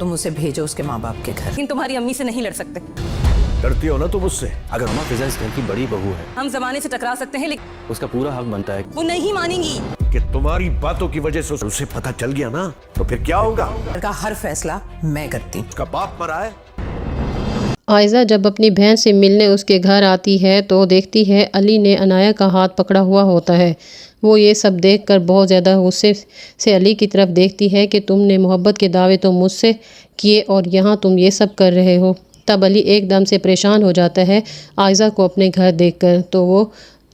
तुम उसे भेजो उसके माँ बाप के घर। लेकिन तुम्हारी अम्मी से नहीं लड़ सकते। डरती हो ना तुम मुझसे? अगर अम्मा फिजा इस घर की बड़ी बहू है, हम जमाने से टकरा सकते हैं लेकिन उसका पूरा हक बनता है। वो नहीं मानेंगी। कि तुम्हारी बातों की वजह से उसे पता चल गया ना, तो फिर क्या होगा? घर का हर फैसला मैं करती हूँ। उसका बाप मरा है। आयज़ा जब अपनी बहन से मिलने उसके घर आती है तो देखती है अली ने अनाया का हाथ पकड़ा हुआ होता है। वो ये सब देखकर बहुत ज़्यादा गुस्से से अली की तरफ देखती है कि तुमने मोहब्बत के दावे तो मुझसे किए और यहाँ तुम ये सब कर रहे हो। तब अली एकदम से परेशान हो जाता है आयज़ा को अपने घर देखकर। तो वो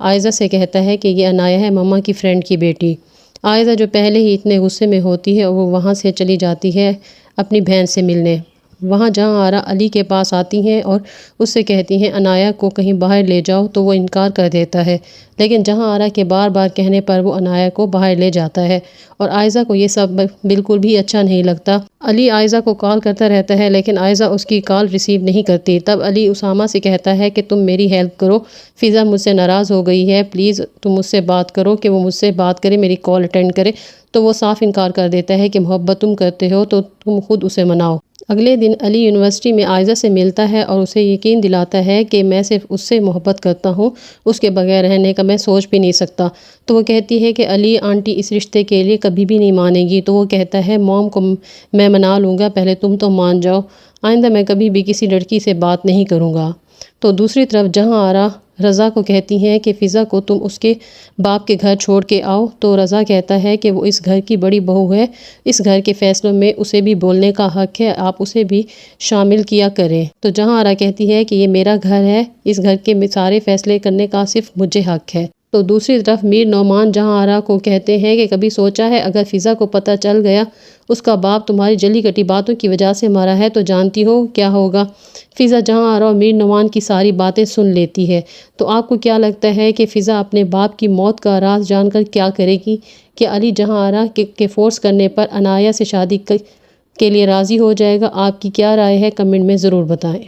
आयज़ा से कहता है कि ये अनाया है मम्मा की फ्रेंड की बेटी। आयज़ा जो पहले ही इतने गुस्से में होती है वो वहाँ से चली जाती है अपनी बहन से मिलने। वहाँ जहाँ आरा अली के पास आती हैं और उससे कहती हैं अनाया को कहीं बाहर ले जाओ, तो वो इनकार कर देता है। लेकिन जहाँ आरा के बार बार कहने पर वो अनाया को बाहर ले जाता है और आयज़ा को ये सब बिल्कुल भी अच्छा नहीं लगता। अली आयज़ा को कॉल करता रहता है लेकिन आयज़ा उसकी कॉल रिसीव नहीं करती। तब अली उसामा से कहता है कि तुम मेरी हेल्प करो, फ़िज़ा मुझसे नाराज़ हो गई है, प्लीज़ तुम मुझसे बात करो कि वो मुझसे बात करे, मेरी कॉल अटेंड करे। तो वो साफ़ इनकार कर देता है कि मोहब्बत तुम करते हो तो तुम खुद उसे मनाओ। अगले दिन अली यूनिवर्सिटी में आयज़ा से मिलता है और उसे यकीन दिलाता है कि मैं सिर्फ उससे मोहब्बत करता हूँ, उसके बगैर रहने का मैं सोच भी नहीं सकता। तो वो कहती है कि अली आंटी इस रिश्ते के लिए कभी भी नहीं मानेगी। तो वो कहता है मॉम को मैं मना लूँगा, पहले तुम तो मान जाओ, आइंदा मैं कभी भी किसी लड़की से बात नहीं करूँगा। तो दूसरी तरफ जहाँ आरा रज़ा को कहती हैं कि फ़िज़ा को तुम उसके बाप के घर छोड़ के आओ, तो रज़ा कहता है कि वो इस घर की बड़ी बहू है, इस घर के फ़ैसलों में उसे भी बोलने का हक़ है, आप उसे भी शामिल किया करें। तो जहाँ आरा कहती है कि ये मेरा घर है, इस घर के सारे फ़ैसले करने का सिर्फ मुझे हक़ है। तो दूसरी तरफ मीर नौमान जहाँ आरा को कहते हैं कि कभी सोचा है अगर फ़िज़ा को पता चल गया उसका बाप तुम्हारी जली कटी बातों की वजह से मरा है तो जानती हो क्या होगा। फ़िज़ा जहाँ आरा और मीर नौमान की सारी बातें सुन लेती है। तो आपको क्या लगता है कि फ़िज़ा अपने बाप की मौत का राज जानकर क्या करेगी? कि अली जहाँ आरा के फ़ोर्स करने पर अनाया से शादी के लिए राज़ी हो जाएगा? आपकी क्या राय है, कमेंट में ज़रूर बताएं।